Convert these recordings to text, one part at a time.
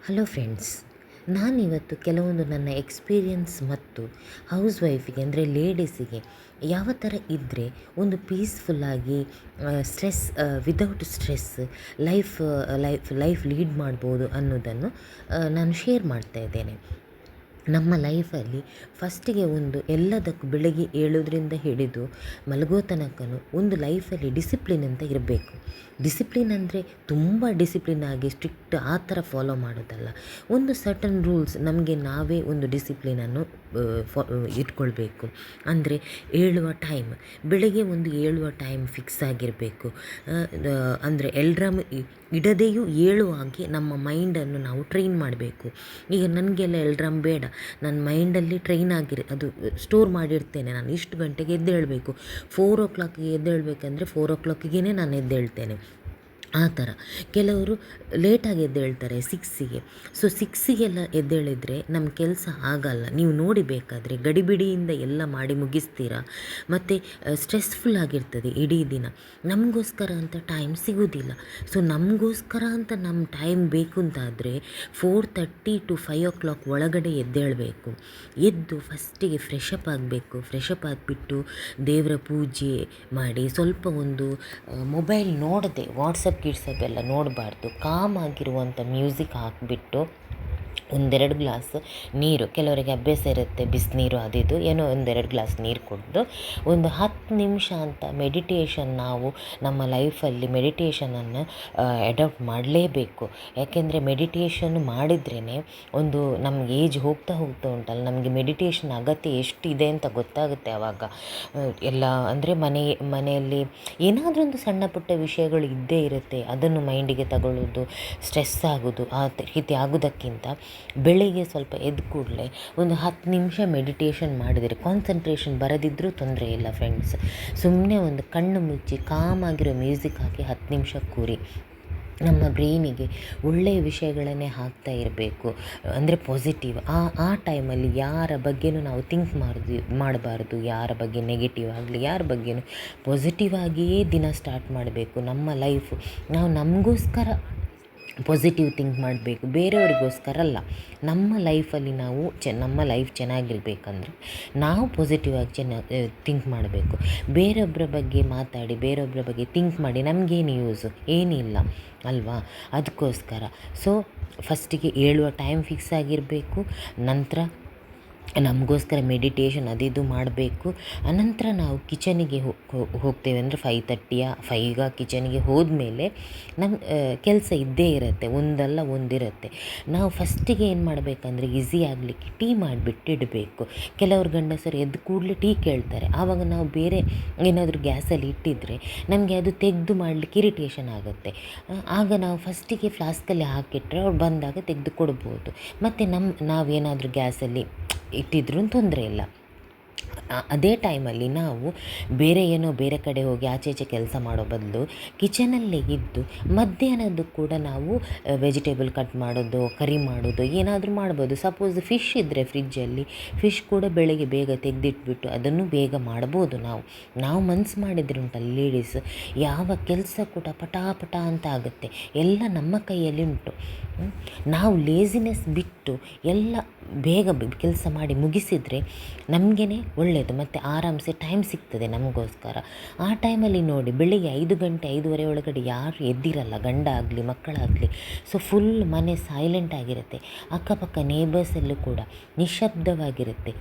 Hello friends, ನಾನಿವತ್ತು ಕೆಲವೊಂದು ನನ್ನ ಎಕ್ಸ್ಪೀರಿಯನ್ಸ್ ಮತ್ತು ಹೌಸ್ ವೈಫಿಗೆ ಅಂದರೆ ಲೇಡೀಸಿಗೆ ಯಾವ ಥರ ಇದ್ದರೆ ಒಂದು ಪೀಸ್ಫುಲ್ಲಾಗಿ ವಿದೌಟ್ ಸ್ಟ್ರೆಸ್ ಲೈಫ್ ಲೀಡ್ ಮಾಡ್ಬೋದು ಅನ್ನೋದನ್ನು ನಾನು ಶೇರ್ ಮಾಡ್ತಾ ಇದ್ದೇನೆ. ನಮ್ಮ ಲೈಫಲ್ಲಿ ಫಸ್ಟಿಗೆ ಎಲ್ಲದಕ್ಕೂ ಬೆಳಗ್ಗೆ ಏಳೋದ್ರಿಂದ ಹಿಡಿದು ಮಲಗೋ ತನಕನೂ ಒಂದು ಲೈಫಲ್ಲಿ ಡಿಸಿಪ್ಲಿನ್ ಅಂತ ಇರಬೇಕು. ಡಿಸಿಪ್ಲಿನ್ ಅಂದರೆ ತುಂಬ ಡಿಸಿಪ್ಲಿನ್ ಆಗಿ ಸ್ಟ್ರಿಕ್ಟ್ ಆ ಥರ ಫಾಲೋ ಮಾಡೋದಲ್ಲ. ಒಂದು ಸರ್ಟನ್ ರೂಲ್ಸ್ ನಮಗೆ ನಾವೇ ಒಂದು ಡಿಸಿಪ್ಲಿನನ್ನು ಇಟ್ಕೊಳ್ಬೇಕು. ಅಂದರೆ ಬೆಳಗ್ಗೆ ಏಳುವ ಟೈಮ್ ಫಿಕ್ಸ್ ಆಗಿರಬೇಕು. ಅಂದರೆ ಇಡದೆಯೂ ಏಳುವಾಗಿ ನಮ್ಮ ಮೈಂಡನ್ನು ನಾವು ಟ್ರೈನ್ ಮಾಡಬೇಕು. ಈಗ ನನಗೆಲ್ಲ ಎಲ್ರಾಮ್ ಬೇಡ, ನನ್ನ ಮೈಂಡಲ್ಲಿ ಟ್ರೈನ್ ಅದು ಸ್ಟೋರ್ ಮಾಡಿರ್ತೇನೆ. ನಾನು ಇಷ್ಟು ಗಂಟೆಗೆ ಎದ್ದೇಳಬೇಕು, 4 o'clock ಎದ್ದೇಳಬೇಕಂದ್ರೆ 4 o'clock ನಾನು ಎದ್ದೇಳ್ತೇನೆ. ಆ ಥರ ಕೆಲವರು ಲೇಟಾಗಿ ಎದ್ದೇಳ್ತಾರೆ 6ಗೆ. ಸೊ 6ಗೆಲ್ಲ ಎದ್ದೇಳಿದರೆ ನಮ್ಮ ಕೆಲಸ ಆಗಲ್ಲ. ನೀವು ನೋಡಿ ಬೇಕಾದರೆ ಗಡಿಬಿಡಿಯಿಂದ ಎಲ್ಲ ಮಾಡಿ ಮುಗಿಸ್ತೀರಾ, ಮತ್ತು ಸ್ಟ್ರೆಸ್ಫುಲ್ ಆಗಿರ್ತದೆ ಇಡೀ ದಿನ. ನಮಗೋಸ್ಕರ ಅಂತ ಟೈಮ್ ಸಿಗೋದಿಲ್ಲ. ಸೊ ನಮಗೋಸ್ಕರ ಅಂತ ನಮ್ಮ ಟೈಮ್ ಬೇಕು ಅಂತಾದರೆ 4:30 to 5 o'clock ಒಳಗಡೆ ಎದ್ದೇಳಬೇಕು. ಎದ್ದು ಫಸ್ಟಿಗೆ ಫ್ರೆಶಪ್ ಆಗಬೇಕು. ಫ್ರೆಶಪ್ ಆಗಿಬಿಟ್ಟು ದೇವರ ಪೂಜೆ ಮಾಡಿ ಸ್ವಲ್ಪ ಮೊಬೈಲ್ ನೋಡದೆ ವಾಟ್ಸಪ್ ಎಲ್ಲ ನೋಡಬಾರ್ದು. ಕಾಮ್ ಆಗಿರುವಂಥ ಮ್ಯೂಸಿಕ್ ಹಾಕಿಬಿಟ್ಟು 1-2 ಗ್ಲಾಸ್ ನೀರು, ಕೆಲವರಿಗೆ ಅಭ್ಯಾಸ ಇರುತ್ತೆ ಬಿಸಿನೀರು ಅದು ಏನೋ 1-2 ಗ್ಲಾಸ್ ನೀರು ಕುಡಿದು 10 ನಿಮಿಷ ಅಂತ ಮೆಡಿಟೇಷನ್, ನಾವು ನಮ್ಮ ಲೈಫಲ್ಲಿ ಮೆಡಿಟೇಷನನ್ನು ಅಡಾಪ್ಟ್ ಮಾಡಲೇಬೇಕು. ಯಾಕೆಂದರೆ ಮೆಡಿಟೇಷನ್ ಮಾಡಿದ್ರೇ ನಮಗೆ ಏಜ್ ಹೋಗ್ತಾ ಉಂಟಲ್ಲ, ನಮಗೆ ಮೆಡಿಟೇಷನ್ ಅಗತ್ಯ ಎಷ್ಟಿದೆ ಅಂತ ಗೊತ್ತಾಗುತ್ತೆ. ಆವಾಗ ಎಲ್ಲ ಅಂದರೆ ಮನೆಯಲ್ಲಿ ಏನಾದರೂ ಒಂದು ಸಣ್ಣ ಪುಟ್ಟ ವಿಷಯಗಳು ಇದ್ದೇ ಇರುತ್ತೆ. ಅದನ್ನು ಮೈಂಡಿಗೆ ತಗೊಳ್ಳೋದು, ಸ್ಟ್ರೆಸ್ ಆಗೋದು ಆ ರೀತಿ ಆಗೋದಕ್ಕಿಂತ ಬೆಳಿಗ್ಗೆ ಸ್ವಲ್ಪ ಎದ್ದು ಕೂಡಲೇ 10 ನಿಮಿಷ ಮೆಡಿಟೇಷನ್ ಮಾಡಿದರೆ, ಕಾನ್ಸಂಟ್ರೇಷನ್ ಬರದಿದ್ದರೂ ತೊಂದರೆ ಇಲ್ಲ ಫ್ರೆಂಡ್ಸ್. ಸುಮ್ಮನೆ ಕಣ್ಣು ಮುಚ್ಚಿ ಕಾಮಾಗಿರೋ ಮ್ಯೂಸಿಕ್ ಹಾಕಿ 10 ನಿಮಿಷ ಕೂರಿ. ನಮ್ಮ ಬ್ರೈನಿಗೆ ಒಳ್ಳೆಯ ವಿಷಯಗಳನ್ನೇ ಹಾಕ್ತಾ ಇರಬೇಕು. ಅಂದರೆ ಪಾಸಿಟಿವ್. ಆ ಟೈಮಲ್ಲಿ ಯಾರ ಬಗ್ಗೆನೂ ನಾವು ಥಿಂಕ್ ಮಾಡಬಾರ್ದು. ಯಾರ ಬಗ್ಗೆ ನೆಗೆಟಿವ್ ಆಗಲಿ, ಯಾರ ಬಗ್ಗೆನೂ ಪಾಸಿಟಿವ್ ಆಗಿಯೇ ದಿನ ಸ್ಟಾರ್ಟ್ ಮಾಡಬೇಕು. ನಮ್ಮ ಲೈಫು ನಾವು ನಮಗೋಸ್ಕರ ಪಾಸಿಟಿವ್ ಥಿಂಕ್ ಮಾಡಬೇಕು, ಬೇರೆಯವರಿಗೋಸ್ಕರ ಅಲ್ಲ. ನಮ್ಮ ಲೈಫಲ್ಲಿ ನಮ್ಮ ಲೈಫ್ ಚೆನ್ನಾಗಿರ್ಬೇಕಂದ್ರೆ ನಾವು ಪಾಸಿಟಿವ್ ಆಗಿ ಥಿಂಕ್ ಮಾಡಬೇಕು. ಬೇರೊಬ್ಬರ ಬಗ್ಗೆ ಮಾತಾಡಿ, ಬೇರೊಬ್ಬರ ಬಗ್ಗೆ ಥಿಂಕ್ ಮಾಡಿ ನಮಗೇನು ಯೂಸು? ಏನಿಲ್ಲ ಅಲ್ವಾ? ಅದಕ್ಕೋಸ್ಕರ ಫಸ್ಟಿಗೆ ಏಳುವ ಟೈಮ್ ಫಿಕ್ಸ್ ಆಗಿರಬೇಕು. ನಂತರ ನಮಗೋಸ್ಕರ ಮೆಡಿಟೇಷನ್ ಅದು ಮಾಡಬೇಕು. ಅನಂತರ ನಾವು ಕಿಚನಿಗೆ ಹೋಗ್ತೇವೆ ಅಂದರೆ 5:30 ಕಿಚನಿಗೆ ಹೋದ್ಮೇಲೆ ನಮ್ಮ ಕೆಲಸ ಇದ್ದೇ ಇರುತ್ತೆ, ಒಂದಲ್ಲ ಒಂದಿರುತ್ತೆ. ನಾವು ಫಸ್ಟಿಗೆ ಏನು ಮಾಡಬೇಕಂದ್ರೆ ಈಸಿ ಆಗಲಿಕ್ಕೆ ಟೀ ಮಾಡಿಬಿಟ್ಟು ಇಡಬೇಕು. ಕೆಲವ್ರು ಗಂಡಸರು ಎದ್ದು ಕೂಡಲೇ ಟೀ ಕೇಳ್ತಾರೆ. ಆವಾಗ ನಾವು ಬೇರೆ ಏನಾದರೂ ಗ್ಯಾಸಲ್ಲಿ ಇಟ್ಟಿದ್ದರೆ ನಮಗೆ ಅದು ತೆಗೆದು ಮಾಡಲಿಕ್ಕೆ ಇರಿಟೇಷನ್ ಆಗುತ್ತೆ. ಆಗ ನಾವು ಫಸ್ಟಿಗೆ ಫ್ಲಾಸ್ಕಲ್ಲಿ ಹಾಕಿಟ್ರೆ ಅವ್ರು ಬಂದಾಗ ತೆಗೆದು ಕೊಡ್ಬೋದು. ಮತ್ತು ನಾವೇನಾದರೂ ಗ್ಯಾಸಲ್ಲಿ ಇಟ್ಟಿದ್ರೂ ತೊಂದರೆ ಇಲ್ಲ. ಅದೇ ಟೈಮಲ್ಲಿ ನಾವು ಬೇರೆ ಕಡೆ ಹೋಗಿ ಆಚೆ ಕೆಲಸ ಮಾಡೋ ಬದಲು ಕಿಚನಲ್ಲೇ ಇದ್ದು ಮಧ್ಯಾಹ್ನದ್ದು ಕೂಡ ನಾವು ವೆಜಿಟೇಬಲ್ ಕಟ್ ಮಾಡೋದು, ಕರಿ ಮಾಡೋದು ಏನಾದರೂ ಮಾಡ್ಬೋದು. ಸಪೋಸ್ ಫಿಶ್ ಇದ್ದರೆ ಫ್ರಿಜ್ಜಲ್ಲಿ ಫಿಶ್ ಕೂಡ ಬೆಳಗ್ಗೆ ಬೇಗ ತೆಗೆದಿಟ್ಬಿಟ್ಟು ಅದನ್ನು ಬೇಗ ಮಾಡ್ಬೋದು. ನಾವು ಮನಸ್ಸು ಮಾಡಿದ್ರೆ ಉಂಟಲ್ಲ ಲೇಡೀಸ್, ಯಾವ ಕೆಲಸ ಕೂಡ ಪಟಾಪಟ ಅಂತ ಆಗುತ್ತೆ. ಎಲ್ಲ ನಮ್ಮ ಕೈಯಲ್ಲಿ ಉಂಟು. ನಾವು ಲೇಸಿನೆಸ್ ಬಿಟ್ಟು ಎಲ್ಲ ಬೇಗ ಕೆಲಸ ಮಾಡಿ ಮುಗಿಸಿದರೆ ನಮಗೇ ಒಳ್ಳೆಯದು. ಮತ್ತು ಆರಾಮ್ಸೆ ಟೈಮ್ ಸಿಗ್ತದೆ ನಮಗೋಸ್ಕರ. ಆ ಟೈಮಲ್ಲಿ ನೋಡಿ, ಬೆಳಿಗ್ಗೆ 5 ಗಂಟೆ 5:30 ಒಳಗಡೆ ಯಾರು ಎದ್ದಿರಲ್ಲ, ಗಂಡ ಆಗಲಿ ಮಕ್ಕಳಾಗಲಿ. ಸೊ ಫುಲ್ ಮನೆ ಸೈಲೆಂಟ್ ಆಗಿರುತ್ತೆ. ಅಕ್ಕಪಕ್ಕ ನೇಬರ್ಸಲ್ಲೂ ಕೂಡ ನಿಶ್ಶಬ್ದವಾಗಿರುತ್ತೆ.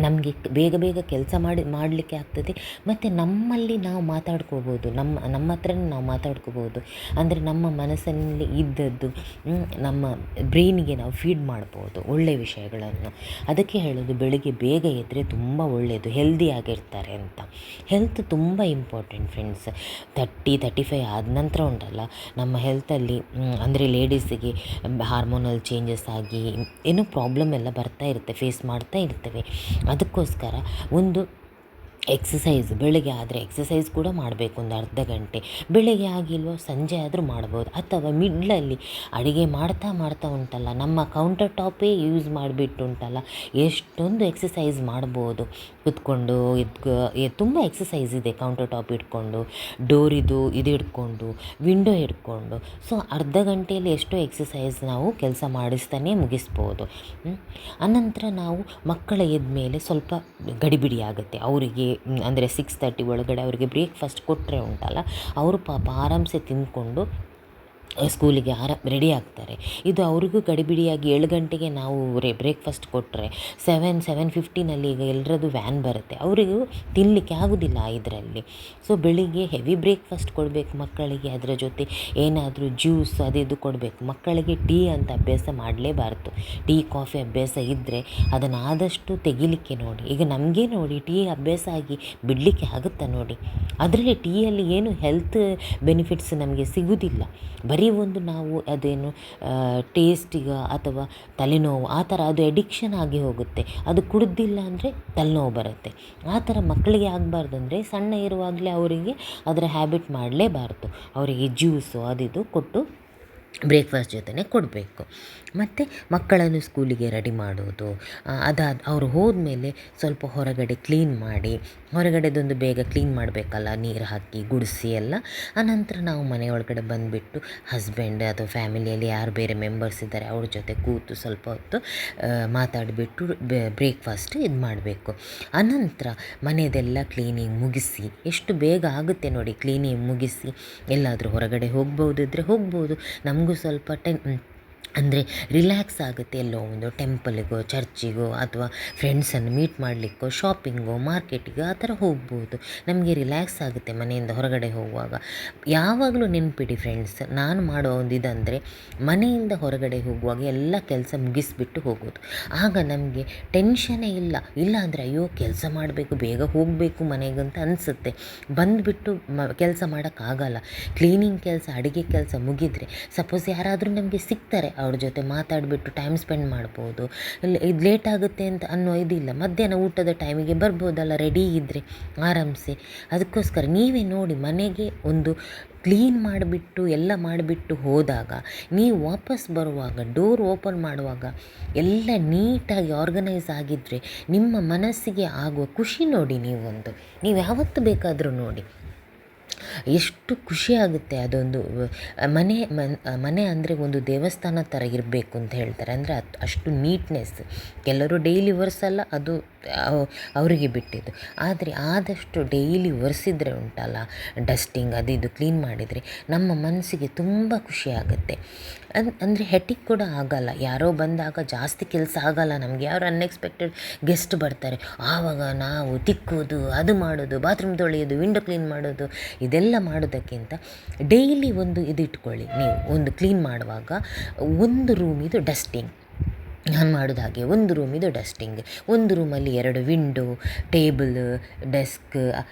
ನಮಗೆ ಬೇಗ ಕೆಲಸ ಮಾಡಲಿಕ್ಕೆ ಆಗ್ತದೆ. ಮತ್ತು ನಮ್ಮಲ್ಲಿ ನಾವು ಮಾತಾಡ್ಕೋಬೋದು, ನಮ್ಮ ಹತ್ರನೇ ನಾವು ಮಾತಾಡ್ಕೋಬೋದು. ಅಂದರೆ ನಮ್ಮ ಮನಸ್ಸಲ್ಲಿ ಇದ್ದದ್ದು ನಮ್ಮ ಬ್ರೈನಿಗೆ ನಾವು ಫೀಡ್ ಮಾಡ್ಬೋದು ಒಳ್ಳೆಯ ವಿಷಯಗಳನ್ನು. ಅದಕ್ಕೆ ಹೇಳೋದು ಬೆಳಿಗ್ಗೆ ಬೇಗ ಎದ್ದರೆ ತುಂಬ ಒಳ್ಳೆಯದು, ಹೆಲ್ದಿಯಾಗಿರ್ತಾರೆ ಅಂತ. ಹೆಲ್ತ್ ತುಂಬ ಇಂಪಾರ್ಟೆಂಟ್ ಫ್ರೆಂಡ್ಸ್. 30-35 ಆದ ನಂತರ ಉಂಟಲ್ಲ, ನಮ್ಮ ಹೆಲ್ತಲ್ಲಿ ಅಂದರೆ ಲೇಡೀಸಿಗೆ ಹಾರ್ಮೋನಲ್ ಚೇಂಜಸ್ ಆಗಿ ಏನೋ ಪ್ರಾಬ್ಲಮ್ ಎಲ್ಲ ಬರ್ತಾ ಇರುತ್ತೆ, ಫೇಸ್ ಮಾಡ್ತಾ ಇರ್ತೇವೆ. ಅದಕ್ಕೋಸ್ಕರ ಎಕ್ಸಸೈಸ್ ಬೆಳಗ್ಗೆ ಆದರೆ ಎಕ್ಸಸೈಸ್ ಕೂಡ ಮಾಡಬೇಕು ಒಂದು ಅರ್ಧ ಗಂಟೆ. ಬೆಳಗ್ಗೆ ಆಗಿಲ್ವೋ ಸಂಜೆ ಆದರೂ ಮಾಡ್ಬೋದು. ಅಥವಾ ಮಿಡ್ಲಲ್ಲಿ ಅಡುಗೆ ಮಾಡ್ತಾ ಮಾಡ್ತಾ ಉಂಟಲ್ಲ, ನಮ್ಮ ಕೌಂಟರ್ ಟಾಪೇ ಯೂಸ್ ಮಾಡಿಬಿಟ್ಟು ಉಂಟಲ್ಲ, ಎಷ್ಟೊಂದು ಎಕ್ಸಸೈಸ್ ಮಾಡ್ಬೋದು ಕೂತ್ಕೊಂಡು. ತುಂಬ ಎಕ್ಸಸೈಸ್ ಇದೆ ಕೌಂಟರ್ ಟಾಪ್ ಇಟ್ಕೊಂಡು, ಡೋರಿದು ಇದು ಹಿಡ್ಕೊಂಡು, ವಿಂಡೋ ಹಿಡ್ಕೊಂಡು. ಸೊ ಅರ್ಧ ಗಂಟೆಯಲ್ಲಿ ಎಷ್ಟೋ ಎಕ್ಸಸೈಸ್ ನಾವು ಕೆಲಸ ಮಾಡಿಸ್ತಾನೆ ಮುಗಿಸ್ಬೋದು. ಅನಂತರ ನಾವು ಮಕ್ಕಳ ಎದ್ಮೇಲೆ ಸ್ವಲ್ಪ ಗಡಿಬಿಡಿ ಆಗುತ್ತೆ ಅವರಿಗೆ. ಅಂದರೆ 6:30 ಒಳಗಡೆ ಅವರಿಗೆ ಬ್ರೇಕ್ಫಾಸ್ಟ್ ಕೊಟ್ಟರೆ ಉಂಟಲ್ಲ, ಅವರು ಪಾಪ ಆರಾಮ್ಸೆ ತಿಂದ್ಕೊಂಡು ಸ್ಕೂಲಿಗೆ ರೆಡಿ ಆಗ್ತಾರೆ. ಇದು ಅವ್ರಿಗೂ ಗಡಿಬಿಡಿಯಾಗಿ 7 ಗಂಟೆಗೆ ನಾವು ಬ್ರೇಕ್ಫಾಸ್ಟ್ ಕೊಟ್ಟರೆ 7:15 ಈಗ ಎಲ್ಲರದ್ದು ವ್ಯಾನ್ ಬರುತ್ತೆ, ಅವರಿಗೂ ತಿನ್ನಲಿಕ್ಕೆ ಆಗೋದಿಲ್ಲ ಇದರಲ್ಲಿ. ಸೊ ಬೆಳಿಗ್ಗೆ ಹೆವಿ ಬ್ರೇಕ್ಫಾಸ್ಟ್ ಕೊಡಬೇಕು ಮಕ್ಕಳಿಗೆ, ಅದರ ಜೊತೆ ಏನಾದರೂ ಜ್ಯೂಸ್ ಇದು ಕೊಡಬೇಕು. ಮಕ್ಕಳಿಗೆ ಟೀ ಅಂತ ಅಭ್ಯಾಸ ಮಾಡಲೇಬಾರ್ದು. ಟೀ ಕಾಫಿ ಅಭ್ಯಾಸ ಇದ್ದರೆ ಅದನ್ನು ಆದಷ್ಟು ತೆಗಿಲಿಕ್ಕೆ ನೋಡಿ. ಈಗ ನಮಗೆ ನೋಡಿ ಟೀ ಅಭ್ಯಾಸ ಆಗಿ ಬಿಡಲಿಕ್ಕೆ ಆಗುತ್ತಾ ನೋಡಿ. ಅದರಲ್ಲಿ ಟೀಯಲ್ಲಿ ಏನು ಹೆಲ್ತ್ ಬೆನಿಫಿಟ್ಸ್ ನಮಗೆ ಸಿಗೋದಿಲ್ಲ. ಬರೀ ಒಂದು ನಾವು ಅದೇನು ಟೇಸ್ಟಿಗೆ ಅಥವಾ ತಲೆನೋವು ಆ ಥರ ಅದು ಎಡಿಕ್ಷನ್ ಆಗಿ ಹೋಗುತ್ತೆ. ಅದು ಕುಡಿದಿಲ್ಲ ಅಂದರೆ ತಲೆನೋವು ಬರುತ್ತೆ. ಆ ಥರ ಮಕ್ಕಳಿಗೆ ಆಗಬಾರ್ದಂದ್ರೆ ಸಣ್ಣ ಇರುವಾಗಲೇ ಅವರಿಗೆ ಅದರ ಹ್ಯಾಬಿಟ್ ಮಾಡಲೇಬಾರ್ದು. ಅವರಿಗೆ ಜ್ಯೂಸು ಅದಿದು ಕೊಟ್ಟು ಬ್ರೇಕ್ಫಾಸ್ಟ್ ಜೊತೆನೇ ಕೊಡಬೇಕು. ಮತ್ತು ಮಕ್ಕಳನ್ನು ಸ್ಕೂಲಿಗೆ ರೆಡಿ ಮಾಡೋದು, ಅವರು ಹೋದ್ಮೇಲೆ ಸ್ವಲ್ಪ ಹೊರಗಡೆ ಕ್ಲೀನ್ ಮಾಡಿ, ಹೊರಗಡೆದೊಂದು ಬೇಗ ಕ್ಲೀನ್ ಮಾಡಬೇಕಲ್ಲ, ನೀರು ಹಾಕಿ ಗುಡಿಸಿ ಎಲ್ಲ. ಆನಂತರ ನಾವು ಮನೆಯೊಳಗಡೆ ಬಂದುಬಿಟ್ಟು ಹಸ್ಬೆಂಡ್ ಅಥವಾ ಫ್ಯಾಮಿಲಿಯಲ್ಲಿ ಯಾರು ಬೇರೆ ಮೆಂಬರ್ಸ್ ಇದ್ದಾರೆ ಅವ್ರ ಜೊತೆ ಕೂತು ಸ್ವಲ್ಪ ಹೊತ್ತು ಮಾತಾಡಿಬಿಟ್ಟು ಬ್ರೇಕ್ಫಾಸ್ಟ್ ಇದು ಮಾಡಬೇಕು. ಅನಂತರ ಮನೆಯದೆಲ್ಲ ಕ್ಲೀನಿಂಗ್ ಮುಗಿಸಿ, ಎಷ್ಟು ಬೇಗ ಆಗುತ್ತೆ ನೋಡಿ ಕ್ಲೀನಿಂಗ್ ಮುಗಿಸಿ ಎಲ್ಲಾದರೂ ಹೊರಗಡೆ ಹೋಗ್ಬೋದಿದ್ರೆ ಹೋಗ್ಬೋದು. ನಮಗೂ ಸ್ವಲ್ಪ ಅಂದರೆ ರಿಲ್ಯಾಕ್ಸ್ ಆಗುತ್ತೆ. ಎಲ್ಲೋ ಒಂದು ಟೆಂಪಲಿಗೋ ಚರ್ಚಿಗೋ ಅಥವಾ ಫ್ರೆಂಡ್ಸನ್ನು ಮೀಟ್ ಮಾಡಲಿಕ್ಕೋ ಶಾಪಿಂಗೋ ಮಾರ್ಕೆಟಿಗೋ ಆ ಥರ ಹೋಗ್ಬೋದು. ನಮಗೆ ರಿಲ್ಯಾಕ್ಸ್ ಆಗುತ್ತೆ ಮನೆಯಿಂದ ಹೊರಗಡೆ ಹೋಗುವಾಗ. ಯಾವಾಗಲೂ ನೆನಪಿಡಿ ಫ್ರೆಂಡ್ಸ್, ನಾನು ಮಾಡೋ ಒಂದು ಇದಂದರೆ ಮನೆಯಿಂದ ಹೊರಗಡೆ ಹೋಗುವಾಗ ಎಲ್ಲ ಕೆಲಸ ಮುಗಿಸ್ಬಿಟ್ಟು ಹೋಗೋದು. ಆಗ ನಮಗೆ ಟೆನ್ಷನೇ ಇಲ್ಲ ಅಂದರೆ ಅಯ್ಯೋ ಕೆಲಸ ಮಾಡಬೇಕು, ಬೇಗ ಹೋಗಬೇಕು ಮನೆಗಂತ ಅನಿಸುತ್ತೆ. ಬಂದುಬಿಟ್ಟು ಕೆಲಸ ಮಾಡೋಕ್ಕಾಗಲ್ಲ. ಕ್ಲೀನಿಂಗ್ ಕೆಲಸ ಅಡುಗೆ ಕೆಲಸ ಮುಗಿದರೆ ಸಪೋಸ್ ಯಾರಾದರೂ ನಮಗೆ ಸಿಗ್ತಾರೆ, ಅವ್ರ ಜೊತೆ ಮಾತಾಡಿಬಿಟ್ಟು ಟೈಮ್ ಸ್ಪೆಂಡ್ ಮಾಡ್ಬೋದು. ಇದು ಲೇಟ್ ಆಗುತ್ತೆ ಅಂತ ಅನ್ನೋ ಇದಿಲ್ಲ. ಮಧ್ಯಾಹ್ನ ಊಟದ ಟೈಮಿಗೆ ಬರ್ಬೋದಲ್ಲ ರೆಡಿ ಇದ್ದರೆ ಆರಾಮ್ಸೆ. ಅದಕ್ಕೋಸ್ಕರ ನೀವೇ ನೋಡಿ, ಮನೆಗೆ ಒಂದು ಕ್ಲೀನ್ ಮಾಡಿಬಿಟ್ಟು ಎಲ್ಲ ಮಾಡಿಬಿಟ್ಟು ಹೋದಾಗ ನೀವು ವಾಪಸ್ ಬರುವಾಗ ಡೋರ್ ಓಪನ್ ಮಾಡುವಾಗ ಎಲ್ಲ ನೀಟಾಗಿ ಆರ್ಗನೈಸ್ ಆಗಿದ್ದರೆ ನಿಮ್ಮ ಮನಸ್ಸಿಗೆ ಆಗುವ ಖುಷಿ ನೋಡಿ. ನೀವು ಯಾವತ್ತು ಬೇಕಾದರೂ ನೋಡಿ ಎಷ್ಟು ಖುಷಿಯಾಗುತ್ತೆ. ಅದೊಂದು ಮನೆ ಅಂದರೆ ಒಂದು ದೇವಸ್ಥಾನ ಥರ ಇರಬೇಕು ಅಂತ ಹೇಳ್ತಾರೆ. ಅಂದರೆ ಅಷ್ಟು ನೀಟ್ನೆಸ್. ಕೆಲವರು ಡೈಲಿ ಒರೆಸಲ್ಲ, ಅದು ಅವರಿಗೆ ಬಿಟ್ಟಿದ್ದು. ಆದರೆ ಆದಷ್ಟು ಡೈಲಿ ಒರೆಸಿದರೆ ಉಂಟಲ್ಲ, ಡಸ್ಟಿಂಗ್ ಇದು ಕ್ಲೀನ್ ಮಾಡಿದರೆ ನಮ್ಮ ಮನಸ್ಸಿಗೆ ತುಂಬ ಖುಷಿಯಾಗುತ್ತೆ. ಅಂದರೆ ಹೆಟಿಕ್ ಕೂಡ ಆಗಲ್ಲ. ಯಾರೋ ಬಂದಾಗ ಜಾಸ್ತಿ ಕೆಲಸ ಆಗಲ್ಲ ನಮಗೆ. ಯಾರು ಅನ್ಎಕ್ಸ್ಪೆಕ್ಟೆಡ್ ಗೆಸ್ಟ್ ಬರ್ತಾರೆ, ಆವಾಗ ನಾವು ತಿಕ್ಕೋದು, ಅದು ಮಾಡೋದು, ಬಾತ್ರೂಮ್ ತೊಳೆಯೋದು, ವಿಂಡೋ ಕ್ಲೀನ್ ಮಾಡೋದು, ಇದೆಲ್ಲ ಮಾಡೋದಕ್ಕಿಂತ ಡೈಲಿ ಒಂದು ಇಟ್ಕೊಳ್ಳಿ. ನೀವು ಒಂದು ಕ್ಲೀನ್ ಮಾಡುವಾಗ ಒಂದು ರೂಮಿದು ಡಸ್ಟಿಂಗ್ ನಾನು ಮಾಡೋದು ಹಾಗೆ. ಒಂದು ರೂಮಿದು ಡಸ್ಟಿಂಗ್, ಒಂದು ರೂಮಲ್ಲಿ 2 ವಿಂಡೋ, ಟೇಬಲ್, ಡೆಸ್ಕ್,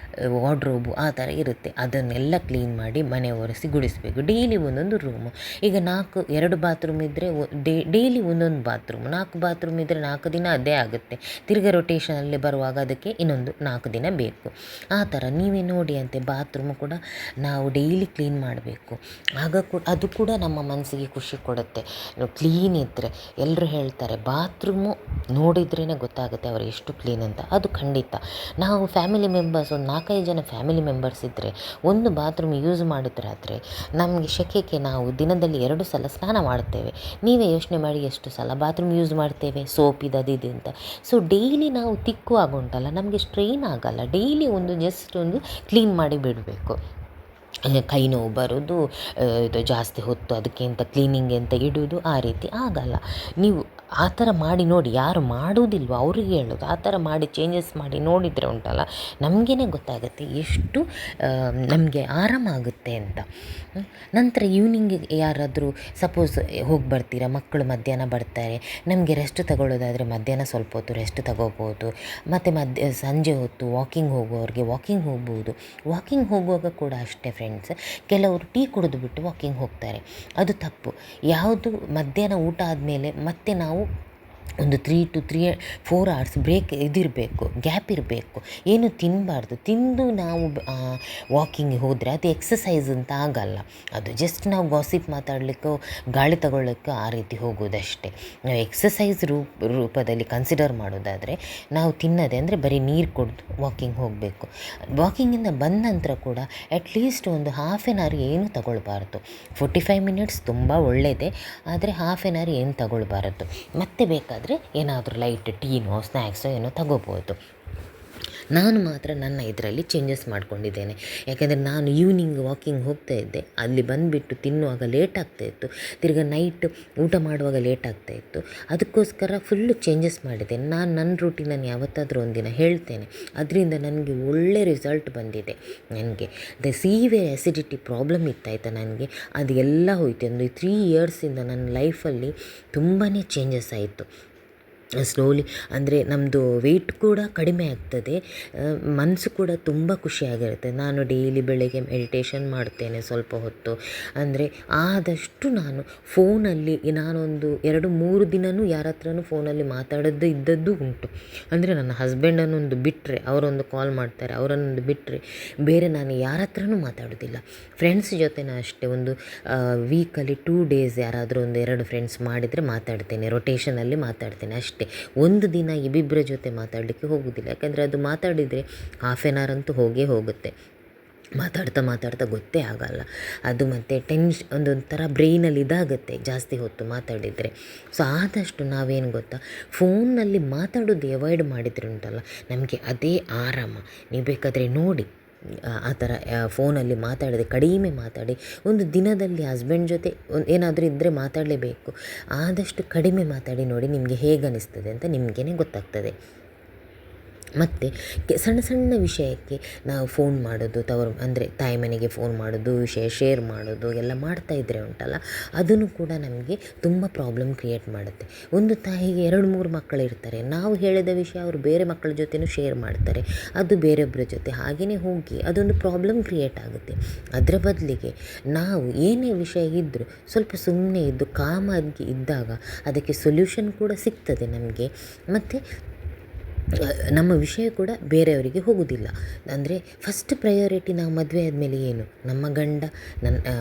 ವಾರ್ಡ್ರೋಬು ಆ ಥರ ಇರುತ್ತೆ. ಅದನ್ನೆಲ್ಲ ಕ್ಲೀನ್ ಮಾಡಿ ಮನೆ ಒರೆಸಿ ಗುಡಿಸಬೇಕು. ಡೈಲಿ ಒಂದೊಂದು ರೂಮು. ಈಗ 2 ಬಾತ್ರೂಮ್ ಇದ್ದರೆ ಡೈಲಿ ಒಂದೊಂದು ಬಾತ್ರೂಮ್. 4 ಬಾತ್ರೂಮ್ ಇದ್ದರೆ 4 ದಿನ ಅದೇ ಆಗುತ್ತೆ. ತಿರ್ಗಾ ರೊಟೇಷನಲ್ಲಿ ಬರುವಾಗ ಅದಕ್ಕೆ ಇನ್ನೊಂದು 4 ದಿನ ಬೇಕು. ಆ ಥರ ನೀವೇ ನೋಡಿ ಅಂತೆ ಬಾತ್ರೂಮು ಕೂಡ ನಾವು ಡೈಲಿ ಕ್ಲೀನ್ ಮಾಡಬೇಕು. ಆಗ ಅದು ಕೂಡ ನಮ್ಮ ಮನಸ್ಸಿಗೆ ಖುಷಿ ಕೊಡುತ್ತೆ. ಕ್ಲೀನ್ ಇದ್ದರೆ ಎಲ್ಲರೂ ಹೇಳ್ತಾರೆ ಬಾತ್ರೂಮು ನೋಡಿದ್ರೇ ಗೊತ್ತಾಗುತ್ತೆ ಅವರು ಎಷ್ಟು ಕ್ಲೀನ್ ಅಂತ. ಅದು ಖಂಡಿತ. ನಾವು ಫ್ಯಾಮಿಲಿ ಮೆಂಬರ್ಸ್ ಒಂದು 4-5 ಜನ ಫ್ಯಾಮಿಲಿ ಮೆಂಬರ್ಸ್ ಇದ್ದರೆ ಒಂದು ಬಾತ್ರೂಮ್ ಯೂಸ್ ಮಾಡಿದ್ರಾದರೆ ನಮಗೆ ಶೆಕೆಗೆ ನಾವು ದಿನದಲ್ಲಿ 2 ಸಲ ಸ್ನಾನ ಮಾಡ್ತೇವೆ. ನೀವೇ ಯೋಚನೆ ಮಾಡಿ ಎಷ್ಟು ಸಲ ಬಾತ್ರೂಮ್ ಯೂಸ್ ಮಾಡ್ತೇವೆ, ಸೋಪ್ ಇದು ಅಂತ. ಸೊ ಡೈಲಿ ನಾವು ತಿಕ್ಕುವಾಗ ಉಂಟಲ್ಲ ನಮಗೆ ಸ್ಟ್ರೈನ್ ಆಗಲ್ಲ. ಡೈಲಿ ಜಸ್ಟ್ ಒಂದು ಕ್ಲೀನ್ ಮಾಡಿ ಬಿಡಬೇಕು. ಕೈ ನೋವು ಬರೋದು, ಇದು ಜಾಸ್ತಿ ಹೊತ್ತು ಅದಕ್ಕಿಂತ ಕ್ಲೀನಿಂಗ್ ಅಂತ ಇಡೋದು ಆ ರೀತಿ ಆಗಲ್ಲ. ನೀವು ಆ ಥರ ಮಾಡಿ ನೋಡಿ. ಯಾರು ಮಾಡೋದಿಲ್ವೋ ಅವ್ರಿಗೆ ಹೇಳೋದು, ಆ ಥರ ಮಾಡಿ ಚೇಂಜಸ್ ಮಾಡಿ ನೋಡಿದರೆ ಉಂಟಲ್ಲ ನಮಗೇ ಗೊತ್ತಾಗುತ್ತೆ ಎಷ್ಟು ನಮಗೆ ಆರಾಮಾಗುತ್ತೆ ಅಂತ. ನಂತರ ಈವ್ನಿಂಗ್ ಯಾರಾದರೂ ಸಪೋಸ್ ಹೋಗಿ ಬರ್ತೀರಾ, ಮಕ್ಕಳು ಮಧ್ಯಾಹ್ನ ಬರ್ತಾರೆ, ನಮಗೆ ರೆಸ್ಟ್ ತಗೊಳ್ಳೋದಾದರೆ ಮಧ್ಯಾಹ್ನ ಸ್ವಲ್ಪ ಹೊತ್ತು ರೆಸ್ಟ್ ತಗೋಬೋದು. ಮತ್ತು ಸಂಜೆ ಹೊತ್ತು ವಾಕಿಂಗ್ ಹೋಗುವವ್ರಿಗೆ ವಾಕಿಂಗ್ ಹೋಗ್ಬೋದು. ವಾಕಿಂಗ್ ಹೋಗುವಾಗ ಕೂಡ ಅಷ್ಟೇ ಫ್ರೆಂಡ್ಸ್, ಕೆಲವರು ಟೀ ಕುಡಿದುಬಿಟ್ಟು ವಾಕಿಂಗ್ ಹೋಗ್ತಾರೆ. ಅದು ತಪ್ಪು. ಯಾವುದು ಮಧ್ಯಾಹ್ನ ಊಟ ಆದಮೇಲೆ ಮತ್ತೆ ನಾವು ಒಂದು 3 to 4 ಅವರ್ಸ್ ಬ್ರೇಕ್ ಇದಿರಬೇಕು, ಗ್ಯಾಪ್ ಇರಬೇಕು. ಏನು ತಿನ್ನಬಾರ್ದು. ತಿಂದು ನಾವು ವಾಕಿಂಗಿಗೆ ಹೋದರೆ ಅದು ಎಕ್ಸಸೈಸ್ ಅಂತ ಆಗಲ್ಲ. ಅದು ಜಸ್ಟ್ ನಾವು ಗಾಸಿಪ್ ಮಾತಾಡಲಿಕ್ಕೋ ಗಾಳಿ ತಗೊಳ್ಳೋಕ್ಕೋ ಆ ರೀತಿ ಹೋಗೋದಷ್ಟೇ. ನಾವು ಎಕ್ಸಸೈಸ್ ರೂಪದಲ್ಲಿ ಕನ್ಸಿಡರ್ ಮಾಡೋದಾದರೆ ನಾವು ತಿನ್ನೋದೆ ಅಂದರೆ ಬರೀ ನೀರು ಕುಡಿದು ವಾಕಿಂಗ್ ಹೋಗಬೇಕು. ವಾಕಿಂಗಿಂದ ಬಂದ ನಂತರ ಕೂಡ ಅಟ್ಲೀಸ್ಟ್ ಒಂದು ಹಾಫ್ ಆನ್ ಅವರ್ ಏನು ತಗೊಳ್ಬಾರ್ದು. 45 ಮಿನಿಟ್ಸ್ ತುಂಬ ಒಳ್ಳೆಯದೇ, ಆದರೆ ಹಾಫ್ ಆನ್ ಅವರ್ ಏನು ತಗೊಳ್ಬಾರದು. ಮತ್ತೆ ಬೇಕಾದರೆ ಏನಾದರೂ ಲೈಟ್ ಟೀನೋ ಸ್ನ್ಯಾಕ್ಸೋ ಏನೋ ತಗೋಬೋದು. ನಾನು ಮಾತ್ರ ನನ್ನ ಇದರಲ್ಲಿ ಚೇಂಜಸ್ ಮಾಡ್ಕೊಂಡಿದ್ದೇನೆ. ಯಾಕೆಂದರೆ ನಾನು ಈವ್ನಿಂಗ್ ವಾಕಿಂಗ್ ಹೋಗ್ತಾ ಇದ್ದೆ, ಅಲ್ಲಿ ಬಂದುಬಿಟ್ಟು ತಿನ್ನುವಾಗ ಲೇಟ್ ಆಗ್ತಾಯಿತ್ತು, ತಿರ್ಗಿ ನೈಟ್ ಊಟ ಮಾಡುವಾಗ ಲೇಟ್ ಆಗ್ತಾಯಿತ್ತು. ಅದಕ್ಕೋಸ್ಕರ ಫುಲ್ಲು ಚೇಂಜಸ್ ಮಾಡಿದ್ದೇನೆ. ನಾನು ನನ್ನ ರೂಟೀನನ್ನು ಯಾವತ್ತಾದರೂ ಒಂದಿನ ಹೇಳ್ತೇನೆ. ಅದರಿಂದ ನನಗೆ ಒಳ್ಳೆ ರಿಸಲ್ಟ್ ಬಂದಿದೆ. ನನಗೆ ಸೀವಿಯರ್ ಆ್ಯಸಿಡಿಟಿ ಪ್ರಾಬ್ಲಮ್ ಇತ್ತಾಯಿತಾ ನನಗೆ, ಅದು ಎಲ್ಲ ಹೋಯ್ತು. ಒಂದು 3 ಇಯರ್ಸಿಂದ ನನ್ನ ಲೈಫಲ್ಲಿ ತುಂಬಾ ಚೇಂಜಸ್ ಆಯಿತು. ಸ್ಲೋಲಿ ಅಂದರೆ ನಮ್ಮದು ವೆಯ್ಟ್ ಕೂಡ ಕಡಿಮೆ ಆಗ್ತದೆ, ಮನಸ್ಸು ಕೂಡ ತುಂಬ ಖುಷಿಯಾಗಿರುತ್ತೆ. ನಾನು ಡೈಲಿ ಬೆಳಗ್ಗೆ ಮೆಡಿಟೇಷನ್ ಮಾಡ್ತೇನೆ ಸ್ವಲ್ಪ ಹೊತ್ತು. ಅಂದರೆ ಆದಷ್ಟು ನಾನು ಫೋನಲ್ಲಿ ನಾನೊಂದು 2-3 ದಿನವೂ ಯಾರ ಹತ್ರನೂ ಫೋನಲ್ಲಿ ಇದ್ದದ್ದು ಉಂಟು. ಅಂದರೆ ನನ್ನ ಹಸ್ಬೆಂಡನ್ನೊಂದು ಬಿಟ್ಟರೆ, ಅವರೊಂದು ಕಾಲ್ ಮಾಡ್ತಾರೆ, ಅವರನ್ನೊಂದು ಬಿಟ್ಟರೆ ಬೇರೆ ನಾನು ಯಾರ ಹತ್ರನೂ ಮಾತಾಡೋದಿಲ್ಲ. ಫ್ರೆಂಡ್ಸ್ ಜೊತೆನೂ ಅಷ್ಟೇ, ಒಂದು ವೀಕಲ್ಲಿ 2 ಡೇಸ್ ಯಾರಾದರೂ 1-2 ಫ್ರೆಂಡ್ಸ್ ಮಾಡಿದರೆ ಮಾತಾಡ್ತೇನೆ, ರೊಟೇಷನಲ್ಲಿ ಮಾತಾಡ್ತೇನೆ ಅಷ್ಟೇ. ಒಂದು ದಿನ ಇಬ್ಬಿಬ್ಬರ ಜೊತೆ ಮಾತಾಡಲಿಕ್ಕೆ ಹೋಗೋದಿಲ್ಲ. ಯಾಕಂದರೆ ಅದು ಮಾತಾಡಿದರೆ ಹಾಫ್ ಆನ್ ಅವರ್ ಅಂತೂ ಹೋಗೇ ಹೋಗುತ್ತೆ. ಮಾತಾಡ್ತಾ ಗೊತ್ತೇ ಆಗಲ್ಲ ಅದು. ಮತ್ತು ಒಂದೊಂಥರ ಬ್ರೈನಲ್ಲಿ ಇದಾಗುತ್ತೆ ಜಾಸ್ತಿ ಹೊತ್ತು ಮಾತಾಡಿದರೆ. ಸೊ ಆದಷ್ಟು ನಾವೇನು ಗೊತ್ತಾ, ಫೋನ್ನಲ್ಲಿ ಮಾತಾಡೋದು ಅವಾಯ್ಡ್ ಮಾಡಿದರೆ ಉಂಟಲ್ಲ, ನಮಗೆ ಅದೇ ಆರಾಮ. ನೀವು ಬೇಕಾದರೆ ನೋಡಿ, ಆ ಥರ ಫೋನಲ್ಲಿ ಮಾತಾಡದೆ ಕಡಿಮೆ ಮಾತಾಡಿ. ಒಂದು ದಿನದಲ್ಲಿ ಹಸ್ಬೆಂಡ್ ಜೊತೆ ಏನಾದರೂ ಇದ್ದರೆ ಮಾತಾಡಲೇಬೇಕು. ಆದಷ್ಟು ಕಡಿಮೆ ಮಾತಾಡಿ ನೋಡಿ, ನಿಮಗೆ ಹೇಗೆ ಅನ್ನಿಸ್ತದೆ ಅಂತ ನಿಮಗೇ ಗೊತ್ತಾಗ್ತದೆ. ಮತ್ತು ಸಣ್ಣ ಸಣ್ಣ ವಿಷಯಕ್ಕೆ ನಾವು ಫೋನ್ ಮಾಡೋದು, ಅಂದರೆ ತಾಯಿ ಮನೆಗೆ ಫೋನ್ ಮಾಡೋದು, ವಿಷಯ ಶೇರ್ ಮಾಡೋದು ಎಲ್ಲ ಮಾಡ್ತಾಯಿದ್ರೆ ಉಂಟಲ್ಲ, ಅದನ್ನು ಕೂಡ ನಮಗೆ ತುಂಬ ಪ್ರಾಬ್ಲಮ್ ಕ್ರಿಯೇಟ್ ಮಾಡುತ್ತೆ. ಒಂದು ತಾಯಿಗೆ 2-3 ಮಕ್ಕಳು ಇರ್ತಾರೆ, ನಾವು ಹೇಳಿದ ವಿಷಯ ಅವರು ಬೇರೆ ಮಕ್ಕಳ ಜೊತೆನೂ ಶೇರ್ ಮಾಡ್ತಾರೆ, ಅದು ಬೇರೊಬ್ಬರ ಜೊತೆ ಹಾಗೆಯೇ ಹೋಗಿ ಅದೊಂದು ಪ್ರಾಬ್ಲಮ್ ಕ್ರಿಯೇಟ್ ಆಗುತ್ತೆ. ಅದರ ಬದಲಿಗೆ ನಾವು ಏನೇ ವಿಷಯ ಇದ್ದರೂ ಸ್ವಲ್ಪ ಸುಮ್ಮನೆ ಇದ್ದು ಕಾಮಾಗಿ ಇದ್ದಾಗ ಅದಕ್ಕೆ ಸೊಲ್ಯೂಷನ್ ಕೂಡ ಸಿಗ್ತದೆ ನಮಗೆ. ಮತ್ತು ನಮ್ಮ ವಿಷಯ ಕೂಡ ಬೇರೆಯವರಿಗೆ ಹೋಗೋದಿಲ್ಲ. ಅಂದರೆ ಫಸ್ಟ್ ಪ್ರಯಾರಿಟಿ ನಾವು ಮದುವೆ ಆದಮೇಲೆ ಏನು, ನಮ್ಮ ಗಂಡ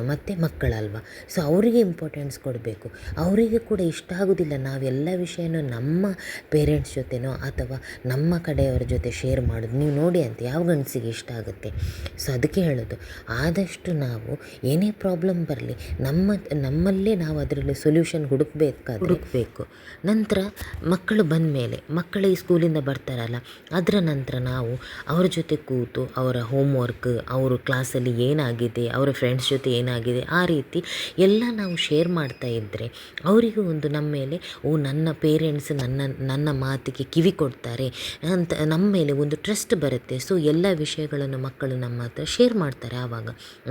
ಮತ್ತು ಮಕ್ಕಳಲ್ವ. ಸೊ ಅವರಿಗೆ ಇಂಪಾರ್ಟೆನ್ಸ್ ಕೊಡಬೇಕು. ಅವರಿಗೆ ಕೂಡ ಇಷ್ಟ ಆಗೋದಿಲ್ಲ ನಾವೆಲ್ಲ ವಿಷಯನೂ ನಮ್ಮ ಪೇರೆಂಟ್ಸ್ ಜೊತೆನೋ ಅಥವಾ ನಮ್ಮ ಕಡೆಯವರ ಜೊತೆ ಶೇರ್ ಮಾಡೋದು. ನೀವು ನೋಡಿ ಅಂತ ಯಾವ ಗಂಡಸಿಗೆ ಇಷ್ಟ ಆಗುತ್ತೆ. ಸೊ ಅದಕ್ಕೆ ಹೇಳೋದು, ಆದಷ್ಟು ನಾವು ಏನೇ ಪ್ರಾಬ್ಲಮ್ ಬರಲಿ ನಮ್ಮಲ್ಲೇ ನಾವು ಅದರಲ್ಲಿ ಸೊಲ್ಯೂಷನ್ ಹುಡುಕಬೇಕು. ನಂತರ ಮಕ್ಕಳು ಬಂದ ಮೇಲೆ, ಮಕ್ಕಳು ಈ ಸ್ಕೂಲಿಂದ ಬರ್ತಾರಲ್ಲ, ಅದರ ನಂತರ ನಾವು ಅವರ ಜೊತೆ ಕೂತು ಅವರ ಹೋಮ್ವರ್ಕ್, ಅವರು ಕ್ಲಾಸಲ್ಲಿ ಏನಾಗಿದೆ, ಅವರ ಫ್ರೆಂಡ್ಸ್ ಜೊತೆ ಏನಾಗಿದೆ, ಆ ರೀತಿ ಎಲ್ಲ ನಾವು ಶೇರ್ ಮಾಡ್ತಾ ಇದ್ದರೆ ಅವರಿಗೂ ಒಂದು ನಮ್ಮ ಮೇಲೆ ನನ್ನ ಪೇರೆಂಟ್ಸ್ ನನ್ನ ಮಾತಿಗೆ ಕಿವಿ ಕೊಡ್ತಾರೆ ಅಂತ ನಮ್ಮ ಮೇಲೆ ಒಂದು ಟ್ರಸ್ಟ್ ಬರುತ್ತೆ. ಸೊ ಎಲ್ಲ ವಿಷಯಗಳನ್ನು ಮಕ್ಕಳು ನಮ್ಮ ಹತ್ರ ಶೇರ್ ಮಾಡ್ತಾರೆ. ಆವಾಗ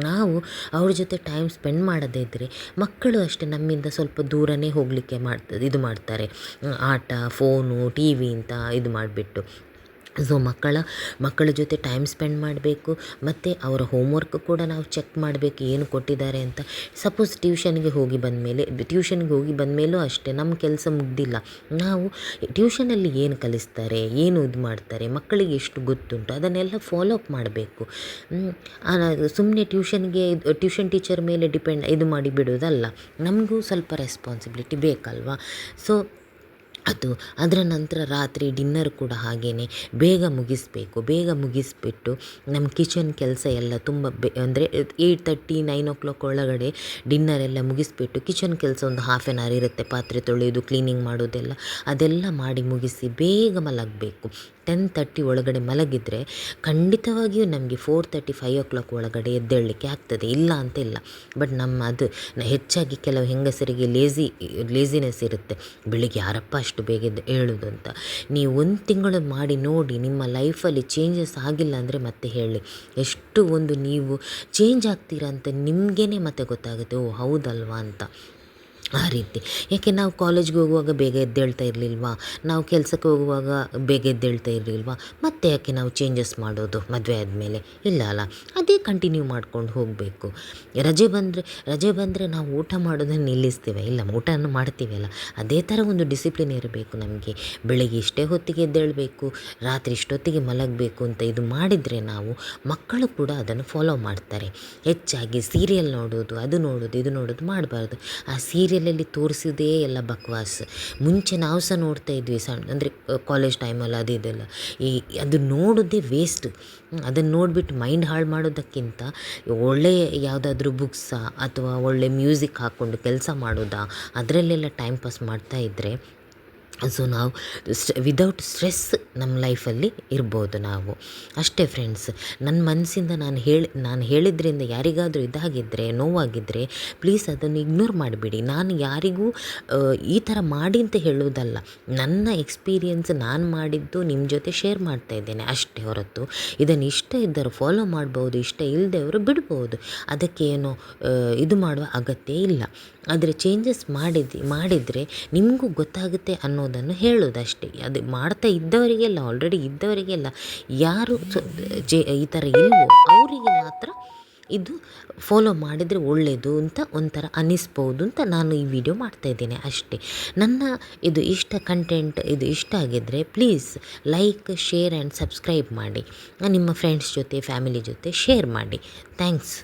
ನಾವು ಅವ್ರ ಜೊತೆ ಟೈಮ್ ಸ್ಪೆಂಡ್ ಮಾಡದೇ ಇದ್ದರೆ ಮಕ್ಕಳು ಅಷ್ಟೇ ನಮ್ಮಿಂದ ಸ್ವಲ್ಪ ದೂರನೇ ಹೋಗಲಿಕ್ಕೆ ಮಾಡ್ತಾರೆ. ಆಟ, ಫೋನು, ಟಿ ವಿ ಅಂತ ಇದು ಮಾಡಿಬಿಟ್ಟು. ಸೊ ಮಕ್ಕಳ ಜೊತೆ ಟೈಮ್ ಸ್ಪೆಂಡ್ ಮಾಡಬೇಕು. ಮತ್ತು ಅವರ ಹೋಮ್ವರ್ಕ್ ಕೂಡ ನಾವು ಚೆಕ್ ಮಾಡಬೇಕು, ಏನು ಕೊಟ್ಟಿದ್ದಾರೆ ಅಂತ. ಸಪೋಸ್ ಟ್ಯೂಷನ್ಗೆ ಹೋಗಿ ಬಂದಮೇಲೂ ಅಷ್ಟೇ ನಮ್ಮ ಕೆಲಸ ಮುಗ್ದಿಲ್ಲ. ನಾವು ಟ್ಯೂಷನಲ್ಲಿ ಏನು ಕಲಿಸ್ತಾರೆ, ಏನು ಇದು ಮಾಡ್ತಾರೆ, ಮಕ್ಕಳಿಗೆ ಎಷ್ಟು ಗೊತ್ತುಂಟು ಅದನ್ನೆಲ್ಲ ಫಾಲೋ ಅಪ್ ಮಾಡಬೇಕು. ಸುಮ್ಮನೆ ಟ್ಯೂಷನ್ ಟೀಚರ್ ಮೇಲೆ ಇದು ಮಾಡಿ ಬಿಡೋದಲ್ಲ, ನಮಗೂ ಸ್ವಲ್ಪ ರೆಸ್ಪಾನ್ಸಿಬಿಲಿಟಿ ಬೇಕಲ್ವಾ. ಸೊ ಅದರ ನಂತರ ರಾತ್ರಿ ಡಿನ್ನರ್ ಕೂಡ ಹಾಗೆಯೇ ಬೇಗ ಮುಗಿಸ್ಬಿಟ್ಟು ನಮ್ಮ ಕಿಚನ್ ಕೆಲಸ ಎಲ್ಲ ತುಂಬ ಅಂದರೆ 8:30-9 o'clock ಒಳಗಡೆ ಡಿನ್ನರ್ ಎಲ್ಲ ಮುಗಿಸ್ಬಿಟ್ಟು ಕಿಚನ್ ಕೆಲಸ ಒಂದು ಹಾಫ್ ಆನ್ ಅವರ್ ಇರುತ್ತೆ, ಪಾತ್ರೆ ತೊಳೆಯೋದು, ಕ್ಲೀನಿಂಗ್ ಮಾಡೋದೆಲ್ಲ, ಅದೆಲ್ಲ ಮಾಡಿ ಮುಗಿಸಿ ಬೇಗ ಮಲಗಬೇಕು. 10:30 ಒಳಗಡೆ ಮಲಗಿದರೆ ಖಂಡಿತವಾಗಿಯೂ ನಮಗೆ 4:30-5 o'clock ಒಳಗಡೆ ಎದ್ದೇಳಲಿಕ್ಕೆ ಆಗ್ತದೆ, ಇಲ್ಲ ಅಂತ ಇಲ್ಲ. ಬಟ್ ಹೆಚ್ಚಾಗಿ ಕೆಲವು ಹೆಂಗಸರಿಗೆ ಲೇಸಿನೆಸ್ ಇರುತ್ತೆ, ಬೆಳಿಗ್ಗೆ ಯಾರಪ್ಪ ಅಷ್ಟು ಬೇಗ ಹೇಳೋದು ಅಂತ. ನೀವು 1 ತಿಂಗಳು ಮಾಡಿ ನೋಡಿ, ನಿಮ್ಮ ಲೈಫಲ್ಲಿ ಚೇಂಜಸ್ ಆಗಿಲ್ಲ ಅಂದರೆ ಮತ್ತೆ ಹೇಳಿ, ಎಷ್ಟು ನೀವು ಚೇಂಜ್ ಆಗ್ತೀರಾ ಅಂತ ನಿಮಗೇ ಮತ್ತೆ ಗೊತ್ತಾಗುತ್ತೆ, ಓ ಹೌದಲ್ವಾ ಅಂತ. ಆ ರೀತಿ. ಯಾಕೆ ನಾವು ಕಾಲೇಜ್ಗೆ ಹೋಗುವಾಗ ಬೇಗ ಎದ್ದೇಳ್ತಾ ಇರಲಿಲ್ವಾ? ನಾವು ಕೆಲಸಕ್ಕೆ ಹೋಗುವಾಗ ಬೇಗ ಎದ್ದೇಳ್ತಾ ಇರಲಿಲ್ವಾ? ಮತ್ತೆ ಯಾಕೆ ನಾವು ಚೇಂಜಸ್ ಮಾಡೋದು ಮದುವೆ ಆದಮೇಲೆ? ಇಲ್ಲ ಅಲ್ಲ. ಅದೇ ಕಂಟಿನ್ಯೂ ಮಾಡ್ಕೊಂಡು ಹೋಗಬೇಕು. ರಜೆ ಬಂದರೆ ನಾವು ಊಟ ಮಾಡೋದನ್ನು ನಿಲ್ಲಿಸ್ತೇವೆ? ಇಲ್ಲ, ಊಟವನ್ನು ಮಾಡ್ತೀವಲ್ಲ. ಅದೇ ಥರ ಒಂದು ಡಿಸಿಪ್ಲಿನ್ ಇರಬೇಕು ನಮಗೆ. ಬೆಳಗ್ಗೆ ಇಷ್ಟೇ ಹೊತ್ತಿಗೆ ಎದ್ದೇಳಬೇಕು, ರಾತ್ರಿ ಇಷ್ಟೊತ್ತಿಗೆ ಮಲಗಬೇಕು ಅಂತ ಇದು ಮಾಡಿದರೆ ನಾವು, ಮಕ್ಕಳು ಕೂಡ ಅದನ್ನು ಫಾಲೋ ಮಾಡ್ತಾರೆ. ಹೆಚ್ಚಾಗಿ ಸೀರಿಯಲ್ ನೋಡೋದು, ಅದು ನೋಡೋದು, ಇದು ನೋಡೋದು ಮಾಡಬಾರ್ದು. ಆ ಸೀರಿಯಲಲ್ಲಿ ತೋರಿಸಿದೇ ಎಲ್ಲ ಬಕ್ವಾಸ್. ಮುಂಚೆ ನಾವು ಸಹ ನೋಡ್ತಾ ಇದ್ವಿ ಅಂದರೆ ಕಾಲೇಜ್ ಟೈಮಲ್ಲಿ ಅದು ಇದೆಲ್ಲ. ಅದು ನೋಡೋದೇ ವೇಸ್ಟ್. ಅದನ್ನು ನೋಡಿಬಿಟ್ಟು ಮೈಂಡ್ ಹಾಳು ಮಾಡೋದಕ್ಕಿಂತ ಒಳ್ಳೆಯ ಯಾವುದಾದ್ರೂ ಬುಕ್ಸಾ ಅಥವಾ ಒಳ್ಳೆ ಮ್ಯೂಸಿಕ್ ಹಾಕ್ಕೊಂಡು ಕೆಲಸ ಮಾಡೋದಾ, ಅದರಲ್ಲೆಲ್ಲ ಟೈಮ್ ಪಾಸ್ ಮಾಡ್ತಾ ಇದ್ದರೆ, ಸೊ ನಾವು ವಿದೌಟ್ ಸ್ಟ್ರೆಸ್ ನಮ್ಮ ಲೈಫಲ್ಲಿ ಇರ್ಬೋದು ನಾವು. ಅಷ್ಟೇ ಫ್ರೆಂಡ್ಸ್. ನನ್ನ ಮನಸ್ಸಿಂದ ನಾನು ಹೇಳಿದ್ರಿಂದ ಯಾರಿಗಾದರೂ ಇದಾಗಿದ್ದರೆ, ನೋವಾಗಿದ್ದರೆ, ಪ್ಲೀಸ್ ಅದನ್ನು ಇಗ್ನೋರ್ ಮಾಡಿಬಿಡಿ. ನಾನು ಯಾರಿಗೂ ಈ ಥರ ಮಾಡಿ ಅಂತ ಹೇಳೋದಲ್ಲ. ನನ್ನ ಎಕ್ಸ್ಪೀರಿಯೆನ್ಸ್ ನಾನು ಮಾಡಿದ್ದು ನಿಮ್ಮ ಜೊತೆ ಶೇರ್ ಮಾಡ್ತಾ ಇದ್ದೇನೆ ಅಷ್ಟೇ ಹೊರತು, ಇದನ್ನು ಇಷ್ಟ ಇದ್ದರು ಫಾಲೋ ಮಾಡ್ಬೋದು, ಇಷ್ಟ ಇಲ್ಲದವರು ಬಿಡ್ಬೋದು. ಅದಕ್ಕೆ ಏನು ಇದು ಮಾಡುವ ಅಗತ್ಯ ಇಲ್ಲ. ಆದರೆ ಚೇಂಜಸ್ ಮಾಡಿದರೆ ನಿಮಗೂ ಗೊತ್ತಾಗುತ್ತೆ ಅನ್ನೋದನ್ನು ಹೇಳೋದಷ್ಟೇ. ಅದು ಮಾಡ್ತಾ ಇದ್ದವರಿಗೆಲ್ಲ, ಆಲ್ರೆಡಿ ಇದ್ದವರಿಗೆಲ್ಲ, ಯಾರು ಈ ಥರ ಇಲ್ವೋ ಅವರಿಗೆ ಮಾತ್ರ ಇದು ಫಾಲೋ ಮಾಡಿದರೆ ಒಳ್ಳೆಯದು ಅಂತ ಒಂಥರ ಅನ್ನಿಸ್ಬೋದು ಅಂತ ನಾನು ಈ ವಿಡಿಯೋ ಮಾಡ್ತಾಯಿದ್ದೇನೆ ಅಷ್ಟೇ. ನನ್ನ ಇದು ಕಂಟೆಂಟ್ ಇದು ಇಷ್ಟ ಆಗಿದ್ದರೆ please like, share and subscribe ಮಾಡಿ. ನಿಮ್ಮ ಫ್ರೆಂಡ್ಸ್ ಜೊತೆ, ಫ್ಯಾಮಿಲಿ ಜೊತೆ ಶೇರ್ ಮಾಡಿ. ಥ್ಯಾಂಕ್ಸ್.